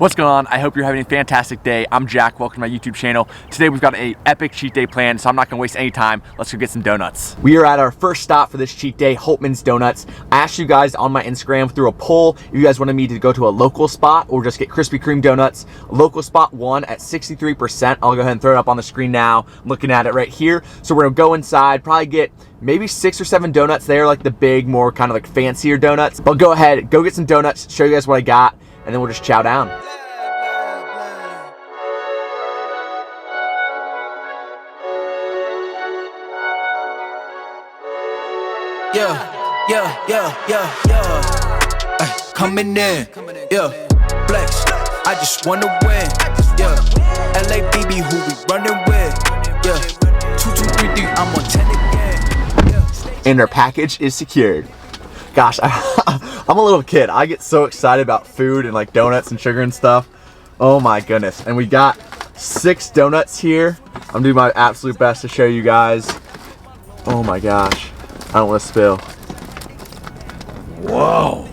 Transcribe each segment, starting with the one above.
What's going on? I hope you're having a fantastic day. I'm Jack, welcome to my YouTube channel. Today we've got an epic cheat day planned, so I'm not gonna waste any time. Let's go get some donuts. We are at our first stop for this cheat day, Holtman's Donuts. I asked you guys on my Instagram through a poll if you guys wanted me to go to a local spot or just get Krispy Kreme donuts. Local spot won at 63%. I'll go ahead and throw it up on the screen now. I'm looking at it right here. So we're gonna go inside, probably get maybe 6 or 7 donuts. They're like the big, more kind of like fancier donuts. But go ahead, go get some donuts, show you guys what I got, and then we'll just chow down. Coming in, flex. I just wanna win, LABB, who we running with, 2, 2, 3, 3, I'm on 10 again. And our package is secured. Gosh, I'm a little kid. I get so excited about food and like donuts and sugar and stuff. Oh my goodness. And we got 6 donuts here. I'm doing my absolute best to show you guys. Oh my gosh. I don't want to spill. Whoa.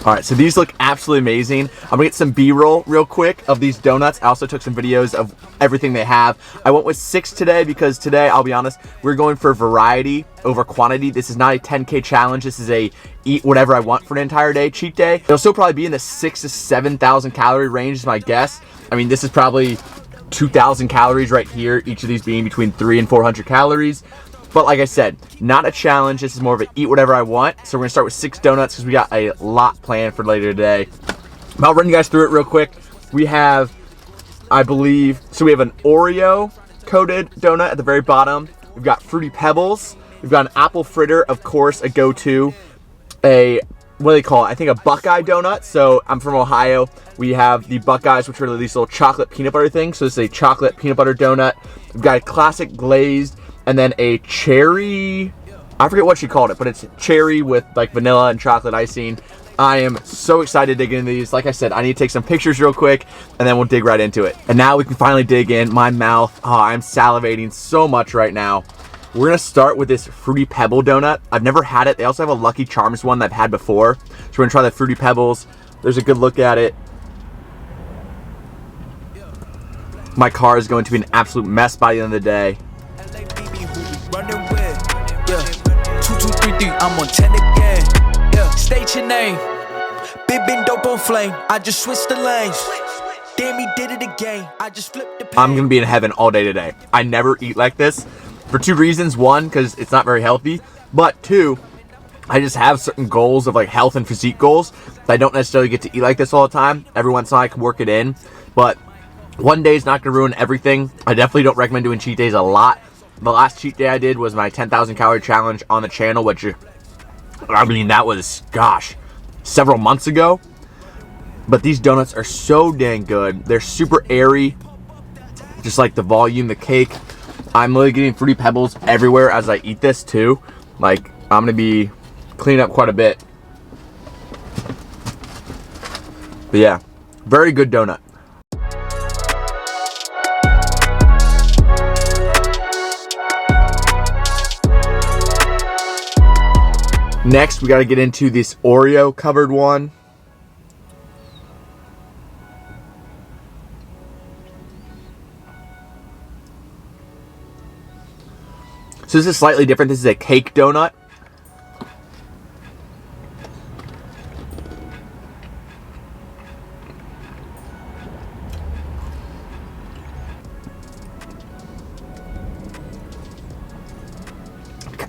All right, so these look absolutely amazing. I'm gonna get some B-roll real quick of these donuts. I also took some videos of everything they have. I went with 6 today because today, I'll be honest, we're going for variety over quantity. This is not a 10K challenge. This is a eat whatever I want for an entire day cheat day. It'll still probably be in the 6,000 to 7,000 calorie range is my guess. I mean, this is probably 2,000 calories right here, each of these being between 300 and 400 calories. But like I said, not a challenge. This is more of an eat whatever I want. So we're gonna start with 6 donuts because we got a lot planned for later today. I'll run you guys through it real quick. We have, I believe, so we have an Oreo coated donut at the very bottom. We've got Fruity Pebbles. We've got an apple fritter, of course, a go-to. A, what do they call it? I think a Buckeye donut. So I'm from Ohio. We have the Buckeyes, which are these little chocolate peanut butter things. So this is a chocolate peanut butter donut. We've got a classic glazed, and then a cherry, I forget what she called it, but it's cherry with like vanilla and chocolate icing. I am so excited to dig into these. Like I said, I need to take some pictures real quick and then we'll dig right into it. And now we can finally dig in. My mouth, I'm salivating so much right now. We're gonna start with this Fruity Pebble donut. I've never had it. They also have a Lucky Charms one that I've had before. So we're gonna try the Fruity Pebbles. There's a good look at it. My car is going to be an absolute mess by the end of the day. Running with, 2, 2, 3, 3, I'm on 10 again, state your name, been dope on flame, I just switched the lanes, damn he did it again, I just flipped the pain. I'm gonna be in heaven all day today. I never eat like this for 2 reasons. 1, because it's not very healthy, but 2, I just have certain goals of like health and physique goals that I don't necessarily get to eat like this all the time. Every once in a while I can work it in, but one day is not gonna ruin everything. I definitely don't recommend doing cheat days a lot. The last cheat day I did was my 10,000 calorie challenge on the channel, which, I mean, that was, gosh, several months ago. But these donuts are so dang good. They're super airy, just like the volume, the cake. I'm really getting Fruity Pebbles everywhere as I eat this too. Like, I'm gonna be cleaning up quite a bit. But yeah, very good donut. Next, we got to get into this Oreo covered one. So this is slightly different. This is a cake donut.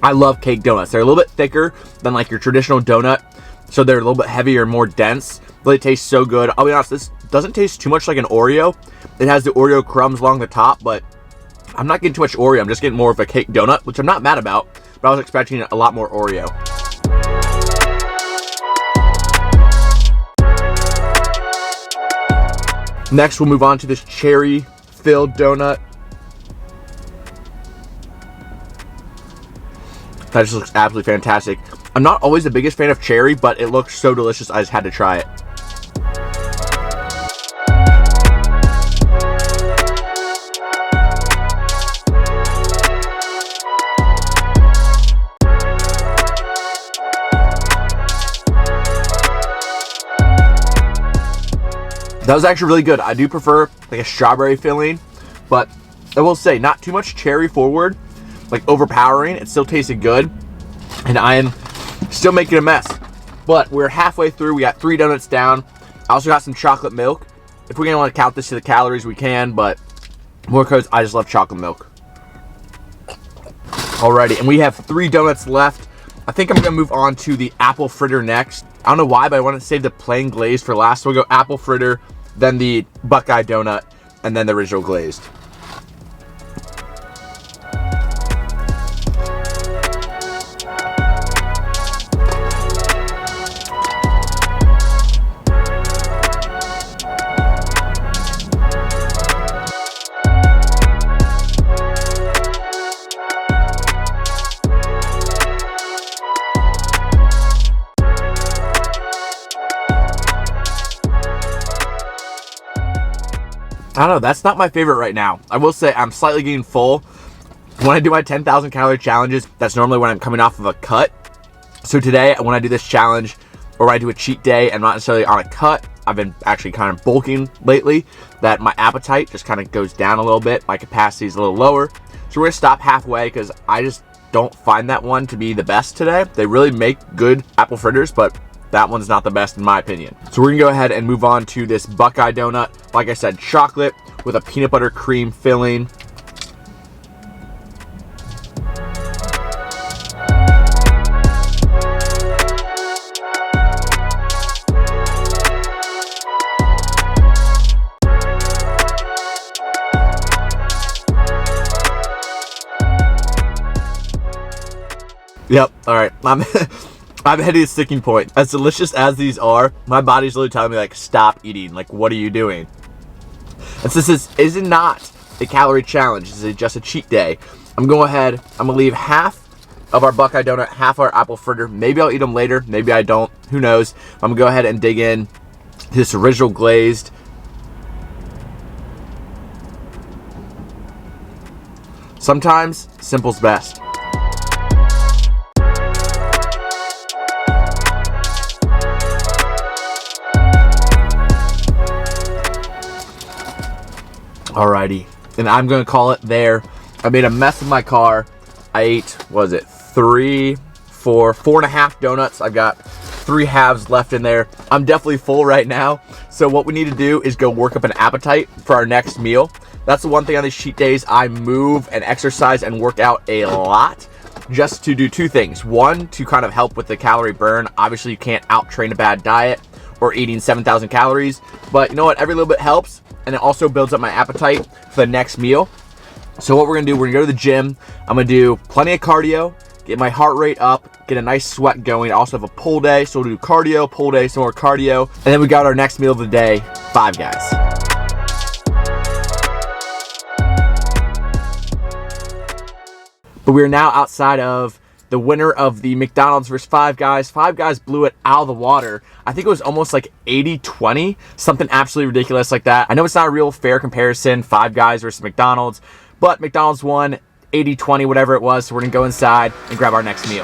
I love cake donuts. They're a little bit thicker than like your traditional donut, so they're a little bit heavier and more dense, but they taste so good. I'll be honest, this doesn't taste too much like an Oreo. It has the Oreo crumbs along the top, but I'm not getting too much Oreo. I'm just getting more of a cake donut, which I'm not mad about, but I was expecting a lot more Oreo. Next, we'll move on to this cherry-filled donut. That just looks absolutely fantastic. I'm not always the biggest fan of cherry, but it looks so delicious, I just had to try it. That was actually really good. I do prefer like a strawberry filling, but I will say not too much cherry forward, like overpowering. It still tasted good, and I am still making a mess. But we're halfway through. We got 3 donuts down. I also got some chocolate milk. If we're gonna want to count this to the calories, we can, but more because I just love chocolate milk. Alrighty, and we have 3 donuts left. I think I'm gonna move on to the apple fritter next. I don't know why, but I want to save the plain glazed for last. So we'll go apple fritter, then the Buckeye donut, and then the original glazed. I don't know, that's not my favorite right now. I will say I'm slightly getting full. When I do my 10,000 calorie challenges, that's normally when I'm coming off of a cut. So today, when I do this challenge, or when I do a cheat day and not necessarily on a cut, I've been actually kind of bulking lately, that my appetite just kind of goes down a little bit. My capacity is a little lower. So we're gonna stop halfway because I just don't find that one to be the best today. They really make good apple fritters, but that one's not the best in my opinion. So we're gonna go ahead and move on to this Buckeye donut. Like I said, chocolate with a peanut butter cream filling. Yep, all right. I'm heading to a sticking point. As delicious as these are, my body's literally telling me, like, stop eating. Like, what are you doing? And since this is not a calorie challenge, this is just a cheat day, I'm going ahead, I'm gonna leave half of our Buckeye donut, half our apple fritter. Maybe I'll eat them later, maybe I don't, who knows. I'm gonna go ahead and dig in this original glazed. Sometimes, simple's best. Alrighty, and I'm gonna call it there. I made a mess of my car. I ate, what was it, 4.5 donuts. I've got 3 halves left in there. I'm definitely full right now. So what we need to do is go work up an appetite for our next meal. That's the one thing on these cheat days. I move and exercise and work out a lot just to do 2 things. One, to kind of help with the calorie burn. Obviously, you can't out-train a bad diet or eating 7,000 calories, but you know what? Every little bit helps. And it also builds up my appetite for the next meal. So what we're gonna do, we're gonna go to the gym. I'm gonna do plenty of cardio, get my heart rate up, get a nice sweat going. I also have a pull day, so we'll do cardio, pull day, some more cardio. And then we got our next meal of the day, Five Guys. But we are now outside of the winner of the McDonald's versus Five Guys. Five Guys blew it out of the water. I think it was almost like 80-20, something absolutely ridiculous like that. I know it's not a real fair comparison, Five Guys versus McDonald's, but McDonald's won 80-20, whatever it was. So we're gonna go inside and grab our next meal.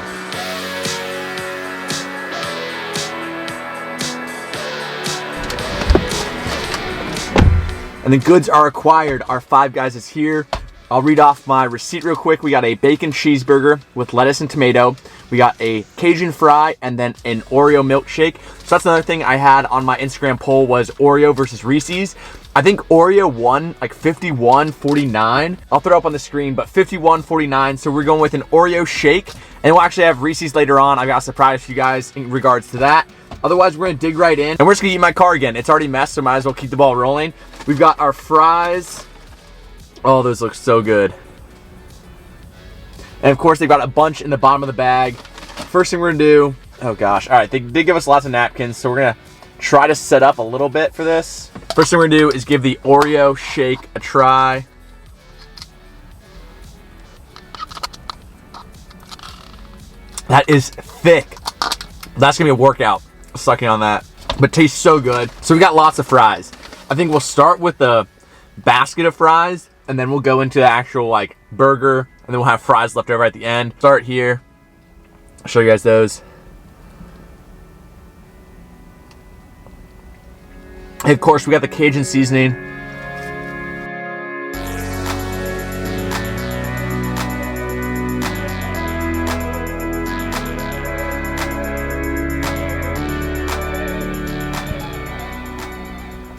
And the goods are acquired. Our Five Guys is here. I'll read off my receipt real quick. We got a bacon cheeseburger with lettuce and tomato. We got a Cajun fry and then an Oreo milkshake. So that's another thing I had on my Instagram poll was Oreo versus Reese's. I think Oreo won like 51-49. I'll throw it up on the screen, but 51-49. So we're going with an Oreo shake. And we'll actually have Reese's later on. I've got a surprise for you guys in regards to that. Otherwise, we're gonna dig right in. And we're just gonna eat my car again. It's already messed, so might as well keep the ball rolling. We've got our fries. Oh, those look so good. And of course, they've got a bunch in the bottom of the bag. First thing we're gonna do, oh gosh. All right, they did give us lots of napkins, so we're gonna try to set up a little bit for this. First thing we're gonna do is give the Oreo shake a try. That is thick. That's gonna be a workout, sucking on that. But tastes so good. So we got lots of fries. I think we'll start with the basket of fries, and then we'll go into the actual like burger, and then we'll have fries left over at the end. Start here. I'll show you guys those. And of course, we got the Cajun seasoning.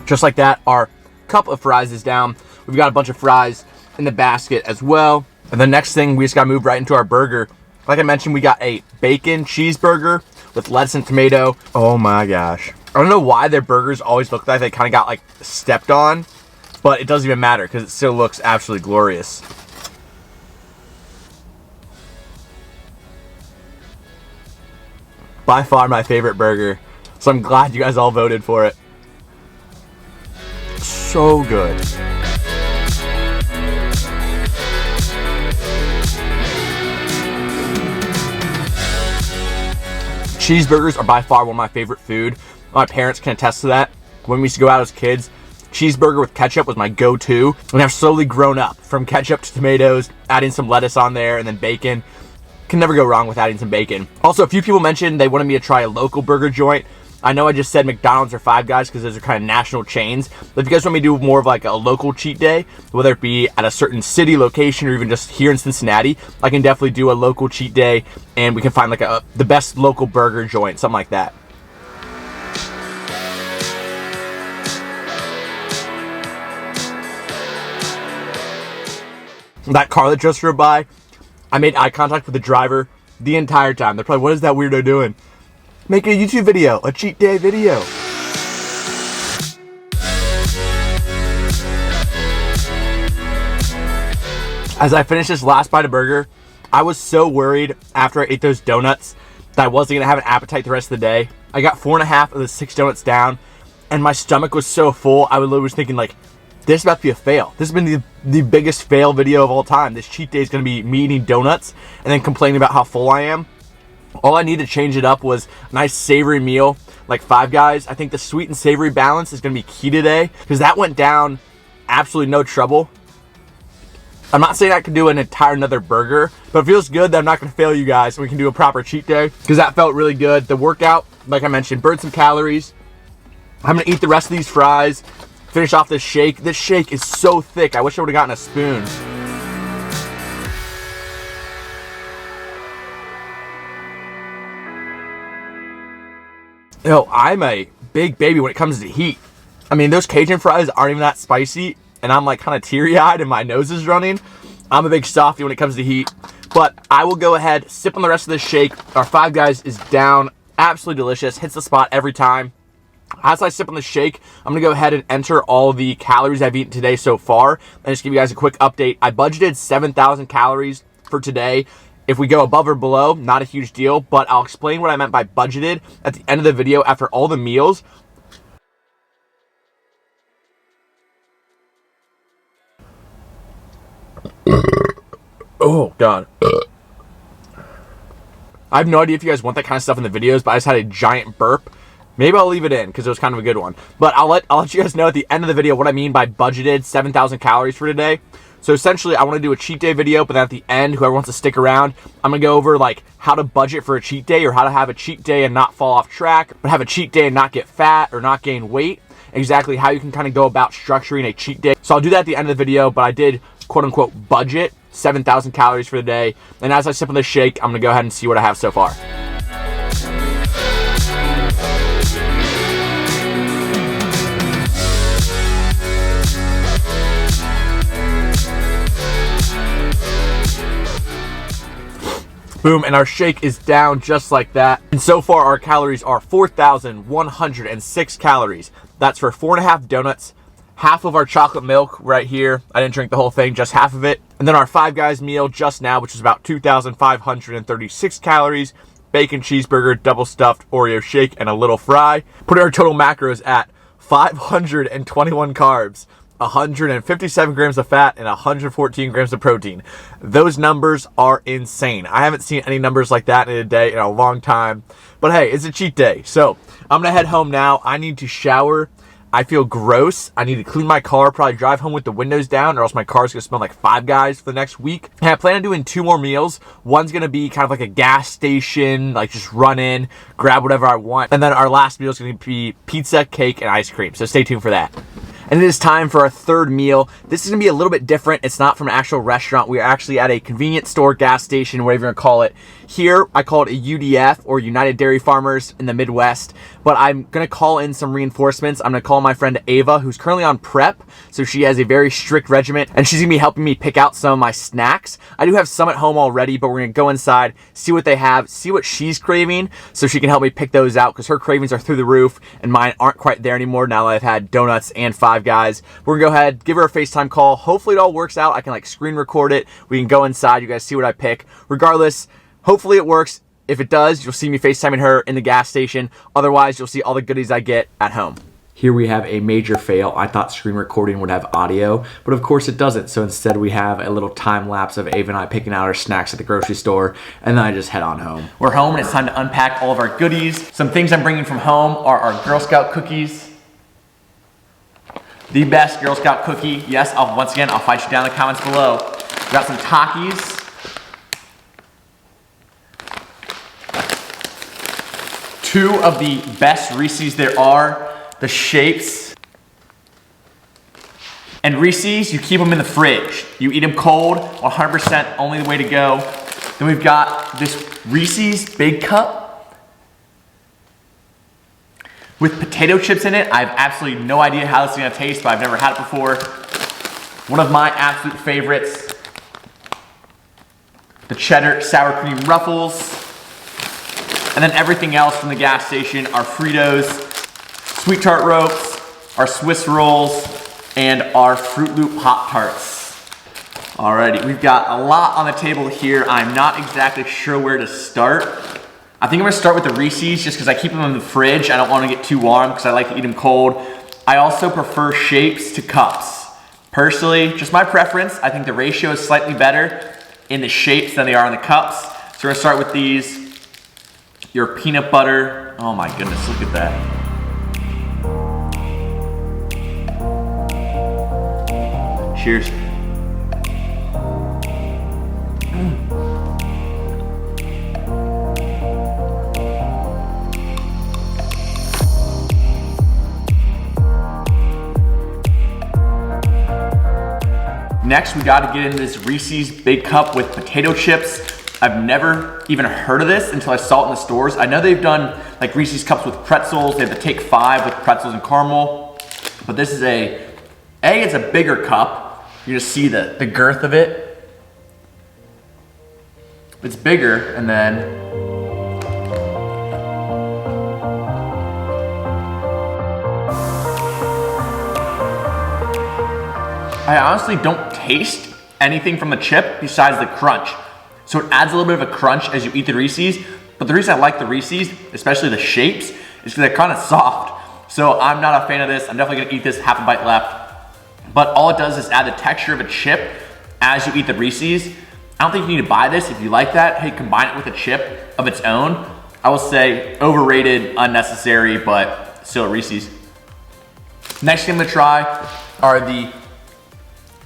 Just like that, our cup of fries is down. We've got a bunch of fries in the basket as well. And the next thing, we just got to move right into our burger. Like I mentioned, we got a bacon cheeseburger with lettuce and tomato. Oh my gosh. I don't know why their burgers always look like they kind of got like stepped on, but it doesn't even matter because it still looks absolutely glorious. By far my favorite burger. So I'm glad you guys all voted for it. So good. Cheeseburgers are by far one of my favorite food. My parents can attest to that. When we used to go out as kids, cheeseburger with ketchup was my go-to. And I've slowly grown up from ketchup to tomatoes, adding some lettuce on there, and then bacon. Can never go wrong with adding some bacon. Also, a few people mentioned they wanted me to try a local burger joint. I know I just said McDonald's or Five Guys because those are kind of national chains. But if you guys want me to do more of like a local cheat day, whether it be at a certain city location or even just here in Cincinnati, I can definitely do a local cheat day and we can find like the best local burger joint, something like that. That car that just drove by, I made eye contact with the driver the entire time. They're probably, what is that weirdo doing? Make a YouTube video, a cheat day video. As I finished this last bite of burger, I was so worried after I ate those donuts that I wasn't gonna have an appetite the rest of the day. I got 4.5 of the 6 donuts down and my stomach was so full, I was thinking like, this is about to be a fail. This has been the biggest fail video of all time. This cheat day is gonna be me eating donuts and then complaining about how full I am. All I need to change it up was a nice savory meal like Five Guys. I think the sweet and savory balance is going to be key today because that went down absolutely no trouble. I'm not saying I can do an entire another burger, but it feels good that I'm not going to fail you guys and we can do a proper cheat day because that felt really good. The workout, like I mentioned, burned some calories. I'm going to eat the rest of these fries, finish off this shake. This shake is so thick. I wish I would have gotten a spoon. Yo, I'm a big baby when it comes to heat. I mean, those Cajun fries aren't even that spicy, and I'm like kind of teary-eyed and my nose is running. I'm a big softie when it comes to heat, but I will go ahead, sip on the rest of this shake. Our Five Guys is down, absolutely delicious, hits the spot every time. As I sip on the shake, I'm gonna go ahead and enter all the calories I've eaten today so far, and just give you guys a quick update. I budgeted 7,000 calories for today. If we go above or below, not a huge deal, but I'll explain what I meant by budgeted at the end of the video after all the meals. Oh, God. I have no idea if you guys want that kind of stuff in the videos, but I just had a giant burp. Maybe I'll leave it in because it was kind of a good one. But I'll let you guys know at the end of the video what I mean by budgeted 7,000 calories for today. So essentially, I want to do a cheat day video, but then at the end, whoever wants to stick around, I'm going to go over like how to budget for a cheat day or how to have a cheat day and not fall off track, but have a cheat day and not get fat or not gain weight. Exactly how you can kind of go about structuring a cheat day. So I'll do that at the end of the video, but I did quote unquote budget 7,000 calories for the day. And as I sip on this shake, I'm going to go ahead and see what I have so far. Boom, and our shake is down just like that. And so far, our calories are 4,106 calories. That's for 4.5 donuts, half of our chocolate milk right here. I didn't drink the whole thing, just half of it. And then our Five Guys meal just now, which is about 2,536 calories, bacon cheeseburger, double stuffed Oreo shake, and a little fry. Putting our total macros at 521 carbs, 157 grams of fat, and 114 grams of protein. Those numbers are insane. I haven't seen any numbers like that in a day in a long time. But hey, it's a cheat day. So I'm going to head home now. I need to shower. I feel gross. I need to clean my car, probably drive home with the windows down, or else my car's gonna smell like Five Guys for the next week. And I plan on doing 2 more meals. One's gonna be kind of like a gas station, like just run in, grab whatever I want. And then our last meal is gonna be pizza, cake, and ice cream. So stay tuned for that. And it is time for our 3rd meal. This is gonna be a little bit different. It's not from an actual restaurant. We are actually at a convenience store, gas station, whatever you wanna call it. Here, I call it a UDF, or United Dairy Farmers in the Midwest. But I'm gonna call in some reinforcements. I'm gonna call my friend Ava, who's currently on prep. So she has a very strict regimen, and she's gonna be helping me pick out some of my snacks. I do have some at home already, but we're gonna go inside, see what they have, see what she's craving, so she can help me pick those out, because her cravings are through the roof, and mine aren't quite there anymore now that I've had Doughnuts and Five Guys. We're gonna go ahead, give her a FaceTime call. Hopefully it all works out. I can like screen record it. We can go inside. You guys see what I pick. Regardless, hopefully it works. If it does, you'll see me FaceTiming her in the gas station. Otherwise, you'll see all the goodies I get at home. Here we have a major fail. I thought screen recording would have audio, but of course it doesn't. So instead we have a little time lapse of Ava and I picking out our snacks at the grocery store, and then I just head on home. We're home and it's time to unpack all of our goodies. Some things I'm bringing from home are our Girl Scout cookies. The best Girl Scout cookie. Yes, once again, I'll fight you down in the comments below. We got some Takis. Two of the best Reese's there are, the shapes. And Reese's, you keep them in the fridge. You eat them cold, 100% only the way to go. Then we've got this Reese's Big Cup with potato chips in it. I have absolutely no idea how this is gonna taste, but I've never had it before. One of my absolute favorites, the Cheddar Sour Cream Ruffles. And then everything else from the gas station, our Fritos, Sweet Tart Ropes, our Swiss Rolls, and our Fruit Loop Pop-Tarts. Alrighty, we've got a lot on the table here. I'm not exactly sure where to start. I think I'm gonna start with the Reese's just because I keep them in the fridge. I don't wanna get too warm because I like to eat them cold. I also prefer shapes to cups. Personally, just my preference, I think the ratio is slightly better in the shapes than they are in the cups. So we're gonna start with these. Your peanut butter. Oh my goodness, look at that. Cheers. Next, we gotta get in this Reese's Big Cup with potato chips. I've never even heard of this until I saw it in the stores. I know they've done like Reese's Cups with pretzels. They have the Take 5 with pretzels and caramel. But this is it's a bigger cup. You just see the girth of it. It's bigger, and then I honestly don't taste anything from the chip besides the crunch. So it adds a little bit of a crunch as you eat the Reese's, but the reason I like the Reese's, especially the shapes, is because they're kind of soft. So I'm not a fan of this. I'm definitely gonna eat this, half a bite left. But all it does is add the texture of a chip as you eat the Reese's. I don't think you need to buy this. If you like that, hey, combine it with a chip of its own. I will say overrated, unnecessary, but still a Reese's. Next thing I'm gonna try are the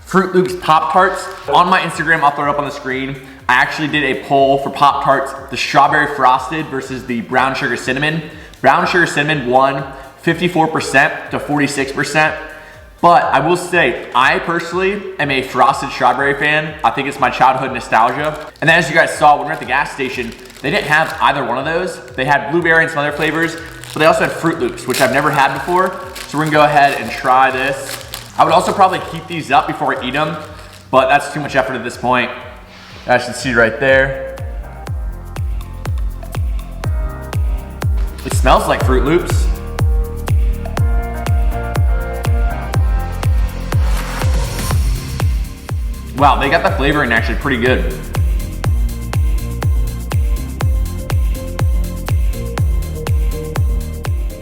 Fruit Loops Pop-Tarts. On my Instagram, I'll throw it up on the screen. I actually did a poll for Pop-Tarts, the strawberry frosted versus the brown sugar cinnamon. Brown sugar cinnamon won 54% to 46%. But I will say, I personally am a frosted strawberry fan. I think it's my childhood nostalgia. And then as you guys saw, when we were at the gas station, they didn't have either one of those. They had blueberry and some other flavors, but they also had Fruit Loops, which I've never had before. So we're gonna go ahead and try this. I would also probably heat these up before I eat them, but that's too much effort at this point. You guys can see right there. It smells like Fruit Loops. Wow, they got the flavoring actually pretty good.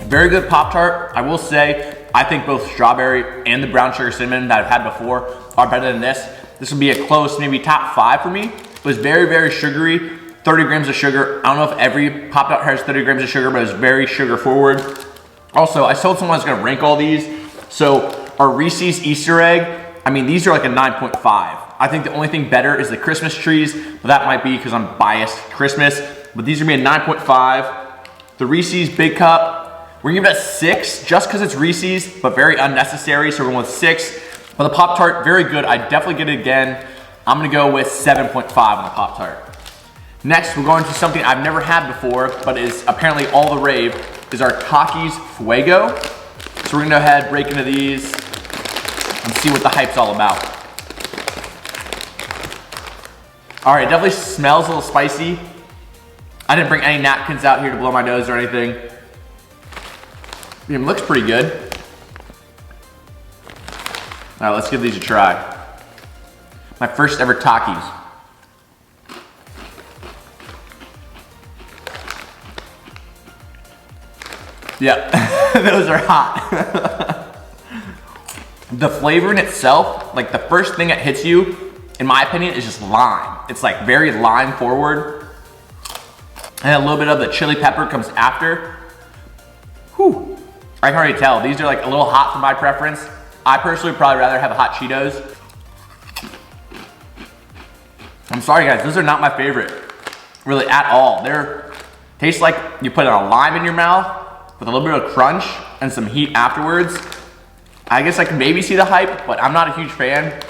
Very good Pop-Tart. I will say, I think both strawberry and the brown sugar cinnamon that I've had before are better than this. This would be a close, maybe top 5 for me. It was very, very sugary, 30 grams of sugar. I don't know if every Pop-Tart has 30 grams of sugar, but it's very sugar forward. Also, I told someone I was gonna rank all these. So our Reese's Easter egg, I mean, these are like a 9.5. I think the only thing better is the Christmas trees, but that might be because I'm biased Christmas. But these are gonna be a 9.5. The Reese's Big Cup, we're gonna give it a 6 just because it's Reese's, but very unnecessary, so we're going with 6. But the Pop-Tart, very good. I'd definitely get it again. I'm gonna go with 7.5 on the Pop-Tart. Next, we're going to something I've never had before, but is apparently all the rave, is our Takis Fuego. So we're gonna go ahead, break into these, and see what the hype's all about. All right, it definitely smells a little spicy. I didn't bring any napkins out here to blow my nose or anything. It looks pretty good. All right, let's give these a try. My first ever Takis. Yeah, those are hot. The flavor in itself, like the first thing that hits you, in my opinion, is just lime. It's like very lime forward. And a little bit of the chili pepper comes after. Whew. I can already tell, these are like a little hot for my preference. I personally would probably rather have a hot Cheetos. I'm sorry guys, those are not my favorite, really at all. They're, taste like you put a lime in your mouth with a little bit of crunch and some heat afterwards. I guess I can maybe see the hype, but I'm not a huge fan.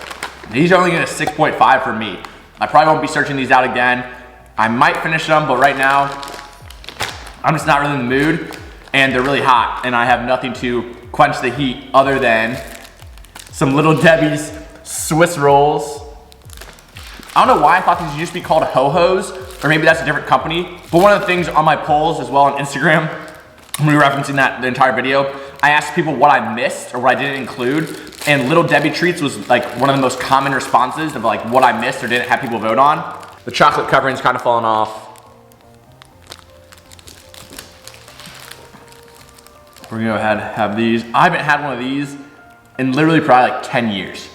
These are only getting a 6.5 for me. I probably won't be searching these out again. I might finish them, but right now, I'm just not really in the mood, and they're really hot, and I have nothing to quench the heat other than some Little Debbie's Swiss rolls. I don't know why I thought these used to be called Ho-Hos, or maybe that's a different company, but one of the things on my polls as well on Instagram, I'm gonna be referencing that the entire video, I asked people what I missed or what I didn't include, and Little Debbie treats was like one of the most common responses of like what I missed or didn't have people vote on. The chocolate covering's kind of falling off. We're gonna go ahead and have these. I haven't had one of these in literally probably like 10 years.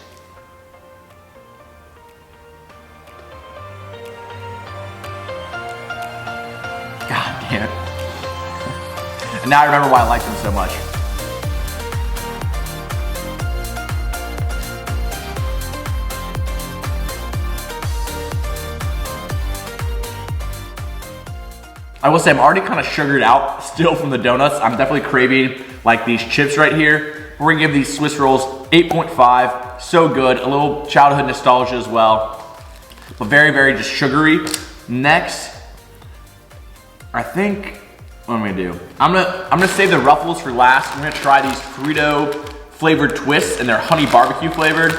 God damn it. And now I remember why I like them so much. I will say I'm already kind of sugared out still from the donuts. I'm definitely craving like these chips right here. We're gonna give these Swiss rolls 8.5. So good, a little childhood nostalgia as well, but very, very just sugary. Next, I think, what am I gonna do? I'm gonna save the Ruffles for last. I'm gonna try these Frito flavored twists, and they're honey barbecue flavored.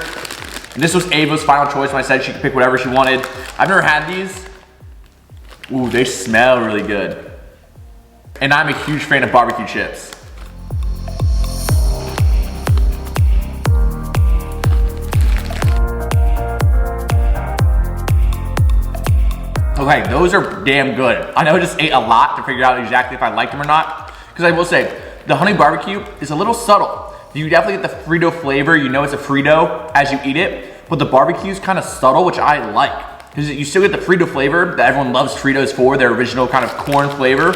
And this was Ava's final choice when I said she could pick whatever she wanted. I've never had these. Ooh, they smell really good. And I'm a huge fan of barbecue chips. Okay, those are damn good. I know I just ate a lot to figure out exactly if I liked them or not. Because I will say, the honey barbecue is a little subtle. You definitely get the Frito flavor, you know it's a Frito as you eat it, but the barbecue is kind of subtle, which I like. Because you still get the Frito flavor that everyone loves Fritos for, their original kind of corn flavor.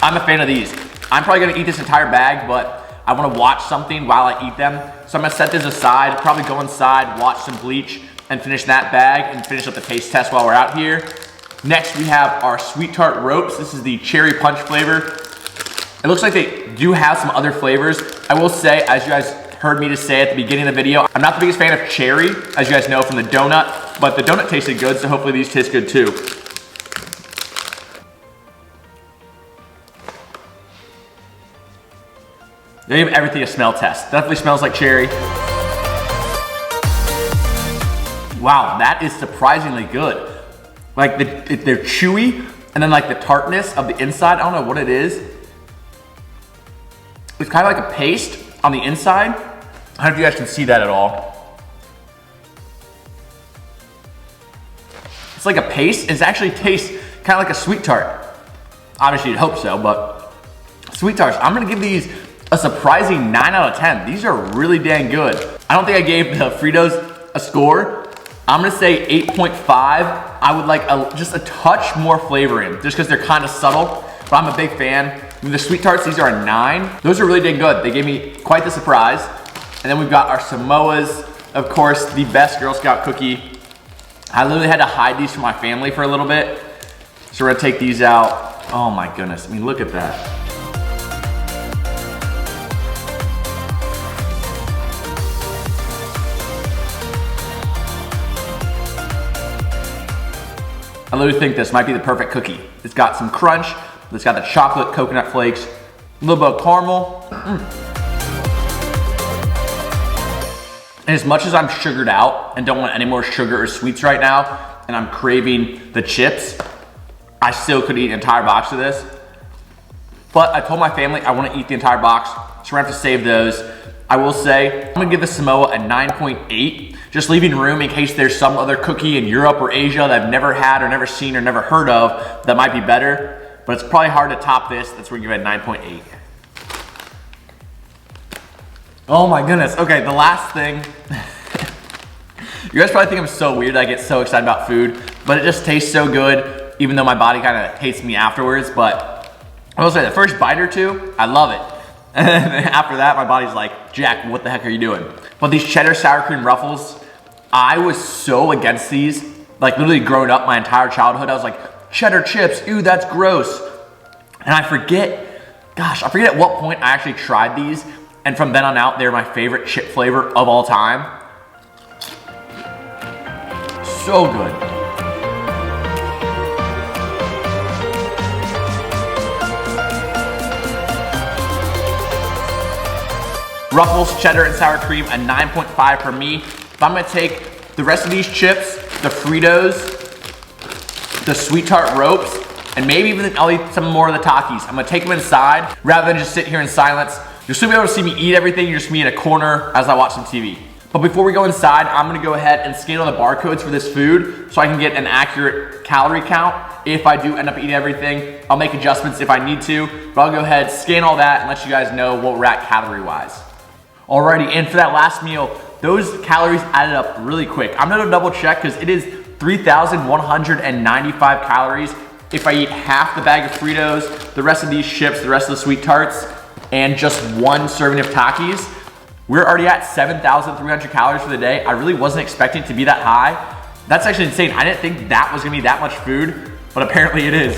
I'm a fan of these. I'm probably gonna eat this entire bag, but I wanna watch something while I eat them. So I'm gonna set this aside, probably go inside, watch some Bleach, and finish that bag, and finish up the taste test while we're out here. Next, we have our Sweet Tart Ropes. This is the cherry punch flavor. It looks like they do have some other flavors. I will say, as you guys heard me just say at the beginning of the video, I'm not the biggest fan of cherry, as you guys know from the donut, but the donut tasted good, so hopefully these taste good too. They give everything a smell test. Definitely smells like cherry. Wow, that is surprisingly good. Like they're chewy, and then like the tartness of the inside, I don't know what it is. It's kind of like a paste on the inside. I don't know if you guys can see that at all. It's like a paste. It actually tastes kind of like a Sweet Tart. Obviously, you'd hope so, but Sweet Tarts, I'm gonna give these a surprising 9 out of 10. These are really dang good. I don't think I gave the Fritos a score. I'm gonna say 8.5. I would like just a touch more flavor in, just because they're kind of subtle, but I'm a big fan. The Sweet Tarts, these are a 9. Those are really dang good. They gave me quite the surprise. And then we've got our Samoas. Of course, the best Girl Scout cookie. I literally had to hide these from my family for a little bit. So we're gonna take these out. Oh my goodness, I mean, look at that. I literally think this might be the perfect cookie. It's got some crunch, it's got the chocolate coconut flakes, a little bit of caramel. And as much as I'm sugared out and don't want any more sugar or sweets right now, and I'm craving the chips, I still could eat an entire box of this. But I told my family I want to eat the entire box, so we're gonna have to save those. I will say, I'm gonna give the Samoa a 9.8, just leaving room in case there's some other cookie in Europe or Asia that I've never had or never seen or never heard of that might be better, but it's probably hard to top this. That's where we give it a 9.8. Oh my goodness. Okay, the last thing. You guys probably think I'm so weird. I get so excited about food, but it just tastes so good, even though my body kind of hates me afterwards. But I will say the first bite or two, I love it. And then after that, my body's like, Jack, what the heck are you doing? But these cheddar sour cream Ruffles, I was so against these. Like literally growing up my entire childhood, I was like, cheddar chips, ew, that's gross. And I forget at what point I actually tried these. And from then on out, they're my favorite chip flavor of all time. So good. Ruffles, cheddar, and sour cream, a 9.5 for me. If I'm gonna take the rest of these chips, the Fritos, the Sweet Tart ropes, and maybe even I'll eat some more of the Takis. I'm gonna take them inside rather than just sit here in silence. You'll still be able to see me eat everything. You're just me in a corner as I watch some TV. But before we go inside, I'm gonna go ahead and scan all the barcodes for this food so I can get an accurate calorie count. If I do end up eating everything, I'll make adjustments if I need to, but I'll go ahead, scan all that, and let you guys know what we're at calorie-wise. Alrighty, and for that last meal, those calories added up really quick. I'm gonna double check because it is 3,195 calories if I eat half the bag of Fritos, the rest of these chips, the rest of the Sweet Tarts, and just one serving of Takis. We're already at 7,300 calories for the day. I really wasn't expecting it to be that high. That's actually insane. I didn't think that was gonna be that much food, but apparently it is.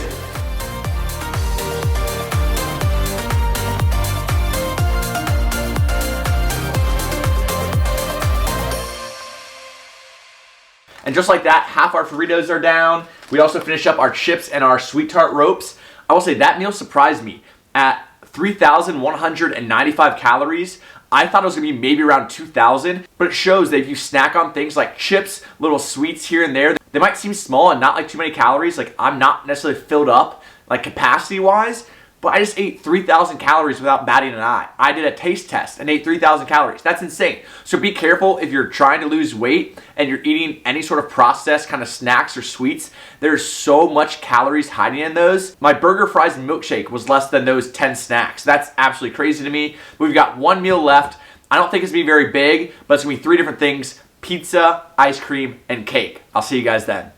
And just like that, half our Fritos are down. We also finished up our chips and our Sweet Tart ropes. I will say that meal surprised me. At 3,195 calories, I thought it was gonna be maybe around 2,000, but it shows that if you snack on things like chips, little sweets here and there, they might seem small and not like too many calories. Like I'm not necessarily filled up like capacity wise, but I just ate 3,000 calories without batting an eye. I did a taste test and ate 3,000 calories. That's insane. So be careful if you're trying to lose weight and you're eating any sort of processed kind of snacks or sweets. There's so much calories hiding in those. My burger, fries, and milkshake was less than those 10 snacks. That's absolutely crazy to me. We've got one meal left. I don't think it's gonna be very big, but it's gonna be 3 different things: pizza, ice cream, and cake. I'll see you guys then.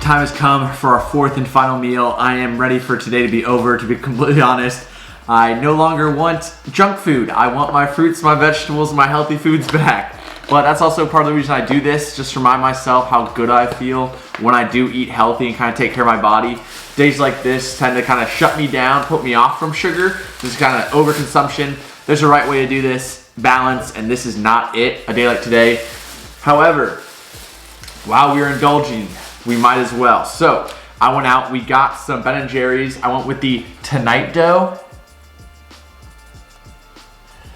Time has come for our 4th and final meal. I am ready for today to be over, to be completely honest. I no longer want junk food. I want my fruits, my vegetables, my healthy foods back. But that's also part of the reason I do this, just to remind myself how good I feel when I do eat healthy and kind of take care of my body. Days like this tend to kind of shut me down, put me off from sugar. This is kind of overconsumption. There's a right way to do this, balance, and this is not it, a day like today. However, while we are indulging, we might as well. So I went out, we got some Ben & Jerry's. I went with the Tonight Dough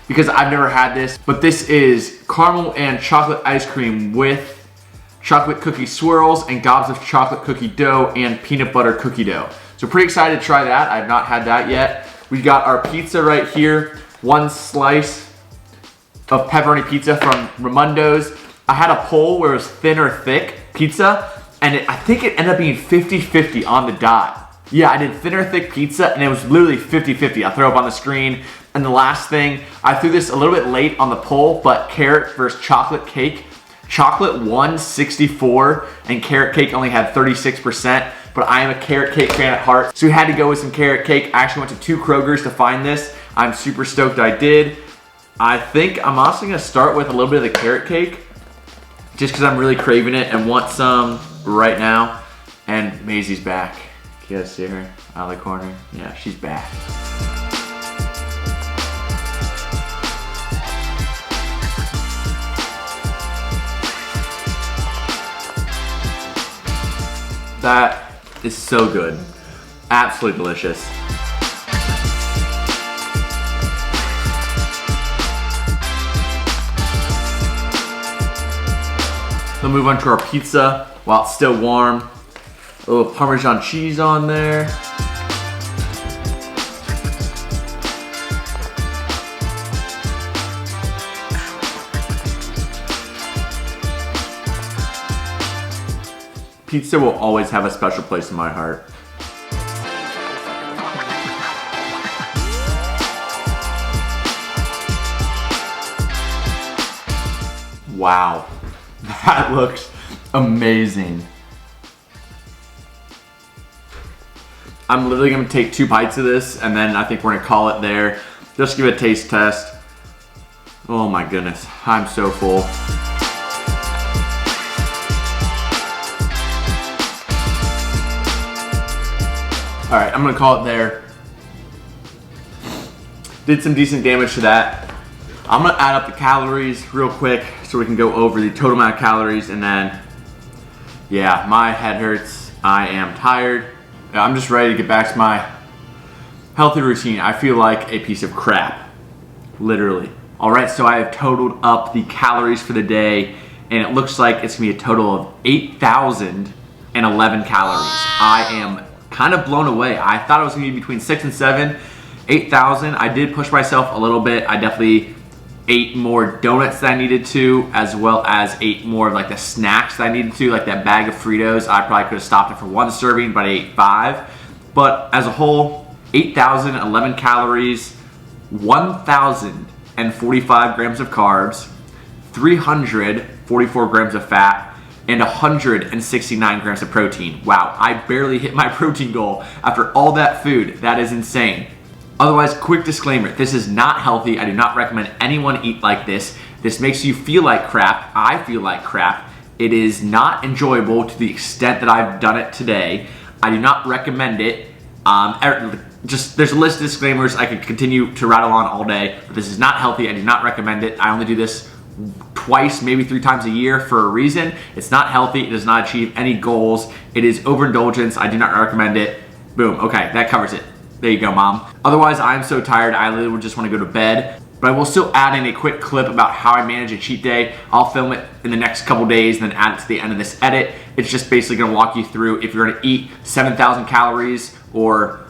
because I've never had this, but this is caramel and chocolate ice cream with chocolate cookie swirls and gobs of chocolate cookie dough and peanut butter cookie dough. So pretty excited to try that. I've not had that yet. We got our pizza right here. 1 slice of pepperoni pizza from Raimundo's. I had a poll where it was thin or thick pizza, and I think it ended up being 50-50 on the dot. Yeah, I did thin or thick pizza, and it was literally 50-50. I'll throw up on the screen. And the last thing, I threw this a little bit late on the poll, but carrot versus chocolate cake. Chocolate 164 and carrot cake only had 36%, but I am a carrot cake fan at heart, so we had to go with some carrot cake. I actually went to 2 Kroger's to find this. I'm super stoked I did. I think I'm also gonna start with a little bit of the carrot cake, just because I'm really craving it and want some right now. And Maisie's back. Can you guys see her out of the corner? Yeah, she's back. That is so good. Absolutely delicious. We'll move on to our pizza while it's still warm. A little Parmesan cheese on there. Pizza will always have a special place in my heart. Wow, that looks amazing. I'm literally gonna take 2 bites of this and then I think we're gonna call it there. Just give it a taste test. Oh my goodness, I'm so full. All right, I'm gonna call it there. Did some decent damage to that. I'm gonna add up the calories real quick so we can go over the total amount of calories, and then, yeah, my head hurts. I am tired. I'm just ready to get back to my healthy routine. I feel like a piece of crap, literally. All right, so I have totaled up the calories for the day, and it looks like it's gonna be a total of 8,011 calories. I am kind of blown away. I thought it was gonna be between 6 and 7, 8,000. I did push myself a little bit. I definitely ate more donuts than I needed to, as well as ate more of like the snacks that I needed to, like that bag of Fritos. I probably could have stopped it for 1 serving, but I ate 5. But as a whole, 8,011 calories, 1,045 grams of carbs, 344 grams of fat, and 169 grams of protein. Wow, I barely hit my protein goal after all that food. That is insane. Otherwise, quick disclaimer, this is not healthy. I do not recommend anyone eat like this. This makes you feel like crap. I feel like crap. It is not enjoyable to the extent that I've done it today. I do not recommend it. There's a list of disclaimers. I could continue to rattle on all day, but this is not healthy. I do not recommend it. I only do this twice, maybe 3 times a year for a reason. It's not healthy. It does not achieve any goals. It is overindulgence. I do not recommend it. Boom. Okay, that covers it. There you go, Mom. Otherwise, I'm so tired. I literally just want to go to bed. But I will still add in a quick clip about how I manage a cheat day. I'll film it in the next couple days and then add it to the end of this edit. It's just basically going to walk you through if you're going to eat 7,000 calories or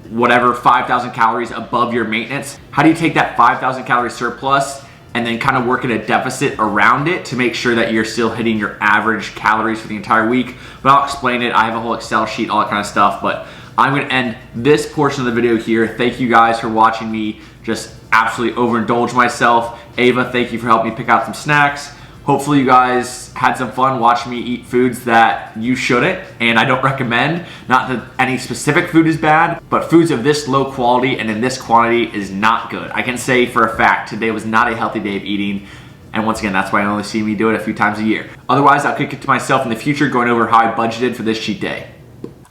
whatever, 5,000 calories above your maintenance. How do you take that 5,000 calorie surplus and then kind of work in a deficit around it to make sure that you're still hitting your average calories for the entire week? But I'll explain it. I have a whole Excel sheet, all that kind of stuff, but I'm gonna end this portion of the video here. Thank you guys for watching me just absolutely overindulge myself. Ava, thank you for helping me pick out some snacks. Hopefully you guys had some fun watching me eat foods that you shouldn't and I don't recommend. Not that any specific food is bad, but foods of this low quality and in this quantity is not good. I can say for a fact today was not a healthy day of eating. And once again, that's why you only see me do it a few times a year. Otherwise, I'll kick it to myself in the future going over how I budgeted for this cheat day.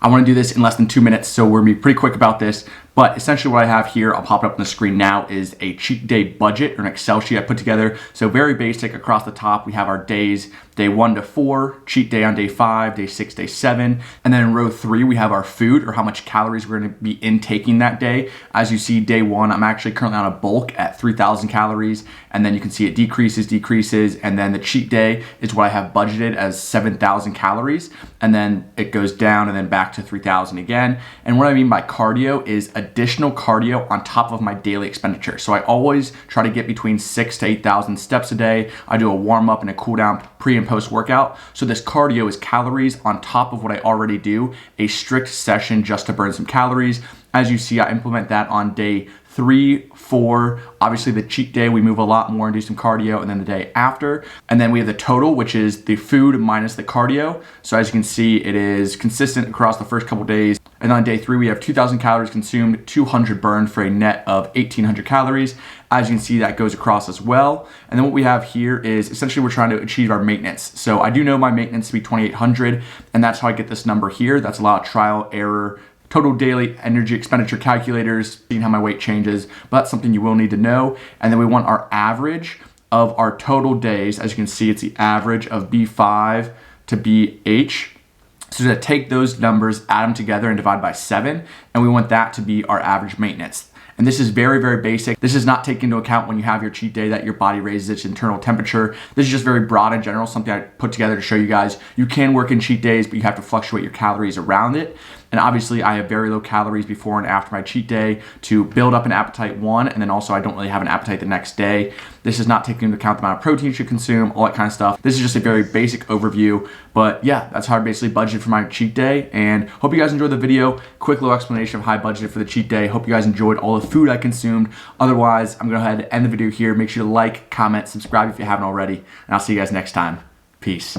I want to do this in less than 2 minutes, so we're going to be pretty quick about this. But essentially what I have here, I'll pop it up on the screen now, is a cheat day budget or an Excel sheet I put together. So very basic. Across the top, we have our days, day 1 to 4, cheat day on day 5, day 6, day 7. And then in row 3, we have our food or how much calories we're going to be intaking that day. As you see, day 1, I'm actually currently on a bulk at 3,000 calories. And then you can see it decreases. And then the cheat day is what I have budgeted as 7,000 calories. And then it goes down and then back to 3,000 again. And what I mean by cardio is additional cardio on top of my daily expenditure. So I always try to get between 6,000 to 8,000 steps a day. I do a warm up and a cool down pre and post workout. So this cardio is calories on top of what I already do, a strict session just to burn some calories. As you see, I implement that on day 3, 4, obviously the cheat day, we move a lot more and do some cardio, and then the day after. And then we have the total, which is the food minus the cardio. So as you can see, it is consistent across the first couple days. And on day 3, we have 2,000 calories consumed, 200 burned for a net of 1,800 calories. As you can see, that goes across as well. And then what we have here is essentially we're trying to achieve our maintenance. So I do know my maintenance to be 2,800, and that's how I get this number here. That's a lot of trial, error, total daily energy expenditure calculators, seeing how my weight changes, but that's something you will need to know. And then we want our average of our total days. As you can see, it's the average of B5 to BH. So to take those numbers, add them together and divide by 7, and we want that to be our average maintenance. And this is very, very basic. This is not taking into account when you have your cheat day that your body raises its internal temperature. This is just very broad in general, something I put together to show you guys. You can work in cheat days, but you have to fluctuate your calories around it. And obviously I have very low calories before and after my cheat day to build up an appetite, one, and then also I don't really have an appetite the next day. This is not taking into account the amount of protein you should consume, all that kind of stuff. This is just a very basic overview, but yeah, that's how I basically budgeted for my cheat day. And hope you guys enjoyed the video. Quick little explanation of how I budgeted for the cheat day. Hope you guys enjoyed all the food I consumed. Otherwise, I'm gonna go ahead and end the video here. Make sure to like, comment, subscribe if you haven't already, and I'll see you guys next time. Peace.